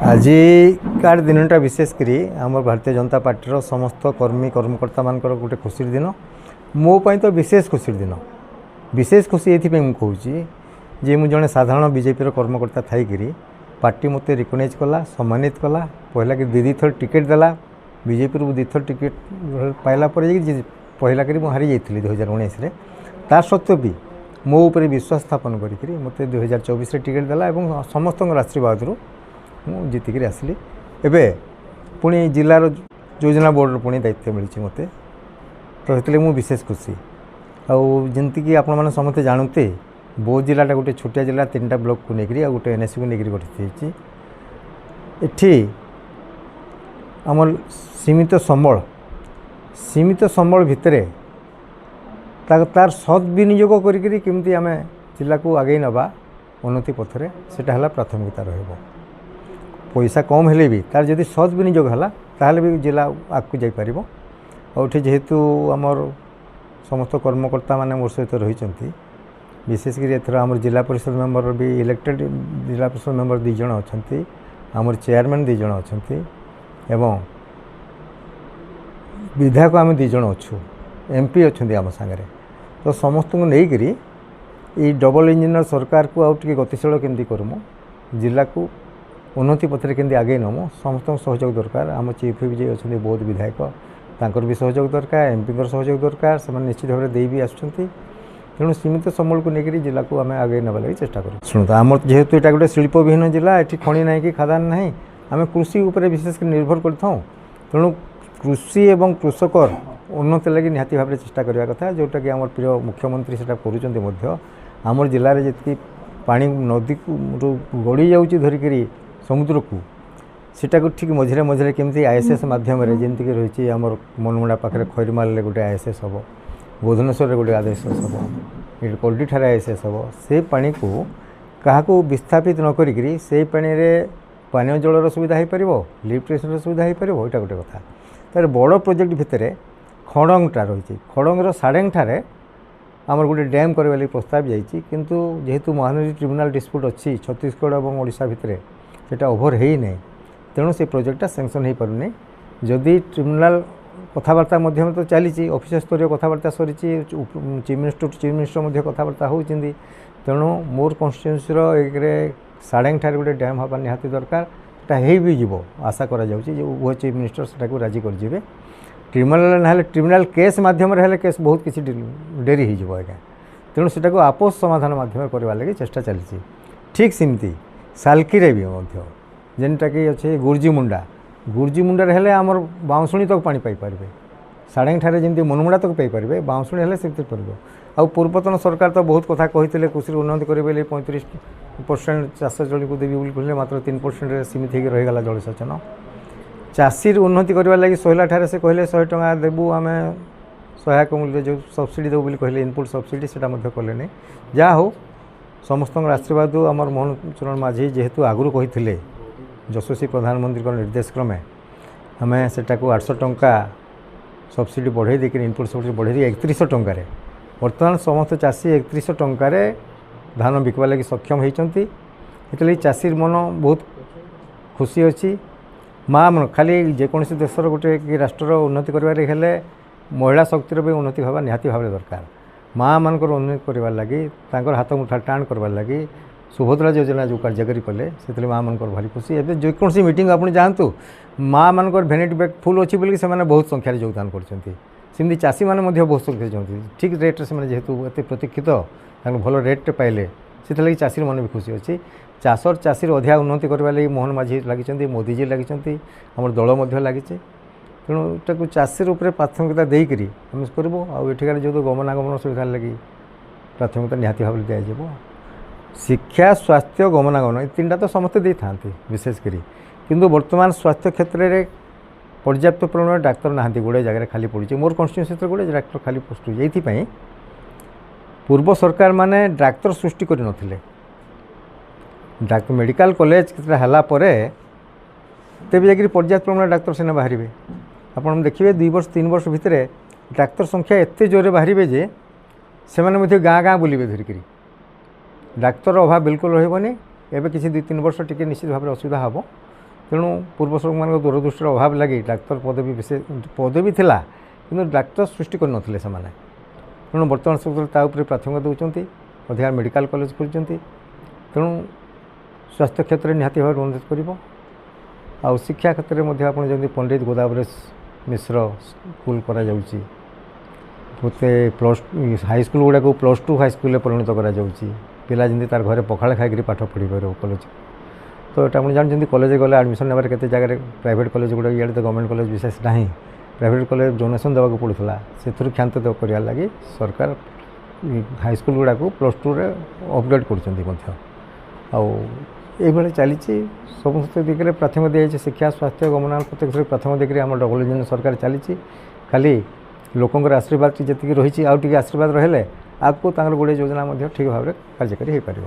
आजिकार दिनटा विशेषकर आम भारतीय जनता पार्टी समस्त कर्मी कर्मकर्ता मान गोटे खुशी दिन मोपाई तो विशेष खुशी दिन विशेष खुशी ये कहूँ जे मुझे जड़े साधारण बीजेपी कर्मकर्ता थी पार्टी मत रिकग्नाइज कला सम्मानित कला पहला कि दी थर टिकेट देला बीजेपी दी थर टिकेट पाइला पहला करी हारी जाइली 2019 ता सत्वे भी मो ऊपर विश्वास स्थापन करी मत 2024 टिकेट देला और समस्त आशीर्वाद मु जीतिक आसली एवं पुणी जिलार योजना बोर्ड पुणी दायित्व मिली मत तो ये मुझे विशेष खुशी आमती आपण मैंने समस्ते जानते बौद्ध जिलाटा गोटे छोटिया जिला 3टा ब्लॉक को लेकर गोटे एनएससी को लेकर गठित एठी आम सीमित संबल भितर तार सद्विनियोग करमती आम जिला को आगे नवा उन्नति पथरे सेटा प्राथमिकता रहिबो पैसा कम हेले भी तार जदि सद्विनियोग है ताहले भी जिला आगू जापर और जेहेतु आमर समस्त कर्मकर्ता माने मोर सहित रही विशेषकर एथर आम जिला परिषद मेंबर भी इलेक्टेड जिला परिषद मेंबर 2 जन अच्छा आमर चेयरमैन 2 जन अच्छा एवं विधायक आम 2 जन अच्छु एमपी अच्छा आम सागर तो समस्त को लेकर ये डबल इंजिनियर सरकार को आउट गतिशील केमती करमु जिला को उन्नति पथरे केमती आगे नमु समस्त सहयोग दरकार आम चीफ जी अच्छा बहुत विधायक तांकर भी सहयोग दरकार एमपी सहयोग दरकार से निश्चित भाव में भी आसुँच तेणु सीमित समूल को लेकर जिला को आम आगे नवा लगी चेष्टा कर शुणु आम जेहेतु यहाँ गोटे शिल्पविहीन जिला ये खଣି ना कि खादान ना आम कृषि उपर विशेष निर्भर कर तेणु कृषि एवं कृषकर उन्नति लगी निहाती भाव में चेष्टा करने कथा जोटा कि आम प्रिय मुख्यमंत्री से करमर जिले में जी पानी नदी गड़ी जाऊँगी धरिकी समुद्र को सीटा को ठीक मझे मझे केमती आईएसएस मध्यम जमीक रही आमर मनमुड़ा पाखे खैरमाल गोटे आईएसएस हम भुवनेश्वर गोटे आईएसएस हम ये कोल्डी ठार आईएसएस हम से पानी को क्या विस्थापित न करी से पानी में पानीय जलर सुविधा हो पार लिफ्ट स्टेशन सुविधा हो पार यहाँ गोटे कथा तार बड़ प्रोजेक्ट भितर खड़ंगटा रही खड़ंगर साडेंग ठारे आमर गोटे डैम करने प्रस्ताव जाइए किंतु जेहेतु महानदी ट्रिब्यूनाल डिस्प्यूट अच्छी छत्तीसगढ़ और ओडिशा भितर सेटा ओभर है नहीं तेणु से प्रोजेक्टा सैंक्शन हो पारे जदि ट्रिब्यूनाल कथबार्ता मध्यम तो चली ऑफिस स्तरीय कथबार्ता सरी चीफ मिनिस्टर कथबार्ता होती तेणु मोर कन्स्टिट्यूएंसी साडेंग ठारे गोटे डैम हवा निहाती दरकार हो भी जीव आशा करा उभय चीफ मिनिस्टर से राजी कर ट्रिब्यूनाल ना ट्रिब्यूनाल केस मध्यम केस बहुत किसी डेरी हो आज्ञा तेणु से आपस समाधान मध्यम करवा लगी चेष्टा चली ठीक सेमती साल्कीरे भी जेनटा कि अच्छे गुर्जीमुंडा हेले आमर बाउंशुणी तक पानी पाइपर साडेंग ठारे जमी मनमुड़ा तक पाइपर बाउंशुणी हेले से आ पूर्वतन सरकार तो बहुत कथा कहते कृषि उन्नति करेंगे 35% चाष जल को देवी बोली मात्र 3% सीमित हो रहीगला जलसेचन चाषी उन्नति करने लगी सोहला ठारे से कहले 100 टंका देबू आम सहायक मूल्य जो सब्सिडी देव बोली कहले इनपुट सब्सिडी से कले नहीं जहाँ हो समस्त आशीर्वाद आमर मोहन चरण माझी जेहेतु आगुरी कही यशस्वी प्रधानमंत्री निर्देश क्रमे आम से 800 टंका सब्सिडी बढ़े देकर इनपुट सब्सिडी बढ़े दी 3100 टंकार बर्तमान समस्त चाषी 3100 टंकार धान बिकवा लगी सक्षम होती चाषी मन बहुत खुशी अच्छी माँ मन खाली जेकोसी देशर गोटे कि राष्ट्र उन्नति करें महिला शक्तिर भी उन्नति हवा निहाती भाव दरकार माँ मान उन्नति करने लगी हाथ मुठा टाण करवार लगी सुभद्रा योजना जो कार्यकारी कले से माँ मान भारी खुशी एवं जेकोसी मीटिंग आप जातु माँ मान भेनिटी बैग फुल अच्छी बोलिक से बहुत संख्यार योगदान करमती चाषी मैंने बहुत संख्या चाहते ठीक रेट्रे से जेहेतु एत प्रतीक्षित भल रेट पाइले से चाषी मन भी खुशी अच्छी चाषर चाषी अधिक उन्नति करने लगी मोहन माझी लगी मोदीजी लगी आम दल लगी तेणु चाषी रूप में प्राथमिकता देकर आम करूँ आठिकार जो गमनागमन सुविधा लगी प्राथमिकता निहाती भाव दिज्व शिक्षा स्वास्थ्य गमनागमन ये 3टा तो समस्ते दे था विशेषकर किंतु वर्तमान स्वास्थ्य क्षेत्र में पर्याप्त परिमाण डाक्तर ना गुड़े जगह खाली पड़ी मोर कन्स्टिट्यूएंसी गुड़े डाक्तर खाली पोस्ट ये पूर्व सरकार माने डाक्तर सृष्टि कर नथिले डाक्तर मेडिकल कॉलेज है तेज जाकि पर्याप्त परिमाण डाक्तर सेना बाहर आपड़ देखिए 2 वर्ष 3 वर्ष भितर डाक्तर संख्या एत जोरे बाहर जे से गाँ गाँ बुलवे धरिकी डाक्तर अभाव बिल्कुल रही एवं किसी 2-3 वर्ष टी निश्चित भाव में असुविधा हम ତେଣୁ ପୂର୍ବ ସରକାରମାନଙ୍କ ଦୂରଦୃଷ୍ଟିର ଅଭାବ ଲାଗି ଡାକ୍ତର ପଦବୀ ପଦବୀ ଥିଲା କିନ୍ତୁ ଡାକ୍ତର ସୃଷ୍ଟି କରିନଥିଲେ ସେମାନେ। ତେଣୁ ବର୍ତ୍ତମାନ ସରକାର ତା ଉପରେ ପ୍ରାଥମିକତା ଦେଉଛନ୍ତି, ଅଧିକା ମେଡ଼ିକାଲ କଲେଜ ଖୋଲିଛନ୍ତି। ତେଣୁ ସ୍ୱାସ୍ଥ୍ୟ କ୍ଷେତ୍ରରେ ନିହାତି ଭାବରେ ଉନ୍ନତି କରିବ। ଆଉ ଶିକ୍ଷା କ୍ଷେତ୍ରରେ ମଧ୍ୟ ଆପଣ ଯେମିତି ପଣ୍ଡିତ ଗୋଦାବରୀ ମିଶ୍ର ସ୍କୁଲ କରାଯାଉଛି, ମୋତେ ହାଇସ୍କୁଲ ଗୁଡ଼ାକୁ +2 ହାଇସ୍କୁଲରେ ପରିଣତ କରାଯାଉଛି। ପିଲା ଯେମିତି ତାର ଘରେ ପଖାଳ ଖାଇକରି ପାଠ ପଢ଼ିପାରିବ କଲେଜ। ତ ଏଇଟା ଆପଣ ଜାଣିଛନ୍ତି କଲେଜ ଗଲେ ଆଡ଼ମିସନ୍ ନେବାରେ କେତେ ଜାଗାରେ ପ୍ରାଇଭେଟ୍ କଲେଜ ଗୁଡ଼ାକ ଇଆଡ଼େ ତ ଗଭର୍ଣ୍ଣମେଣ୍ଟ କଲେଜ ବିଶେଷ ନାହିଁ, ପ୍ରାଇଭେଟ୍ କଲେଜ ଡୋନେସନ୍ ଦେବାକୁ ପଡ଼ୁଥିଲା। ସେଥିରୁ କ୍ଷାନ୍ତ କରିବା ଲାଗି ସରକାର ହାଇସ୍କୁଲ ଗୁଡ଼ାକୁ +2ରେ ଅପଗ୍ରେଡ଼ କରୁଛନ୍ତି ମଧ୍ୟ। ଆଉ এইভাবে চালিছি সমস্ত দিকে প্রাথমিক দিয়েছে শিক্ষা স্বাস্থ্য গমনাগমন প্রত্যেক প্রাথমিক দিকে আমার ডবল ইঞ্জিন সরকার চালিছি। খালি লোকଙ୍କର আশীর্বাদ যেତିକି ରହିଛି ଆଉ ଟିକେ ଆଶୀର୍ବାଦ ରହିଲେ ଆଗକୁ ତାଙ୍କର ଗୁଡ଼ିଏ ଯୋଜନା ମଧ୍ୟ ଠିକ୍ ଭାବରେ କାର୍ଯ୍ୟକାରୀ ହୋଇପାରିବ।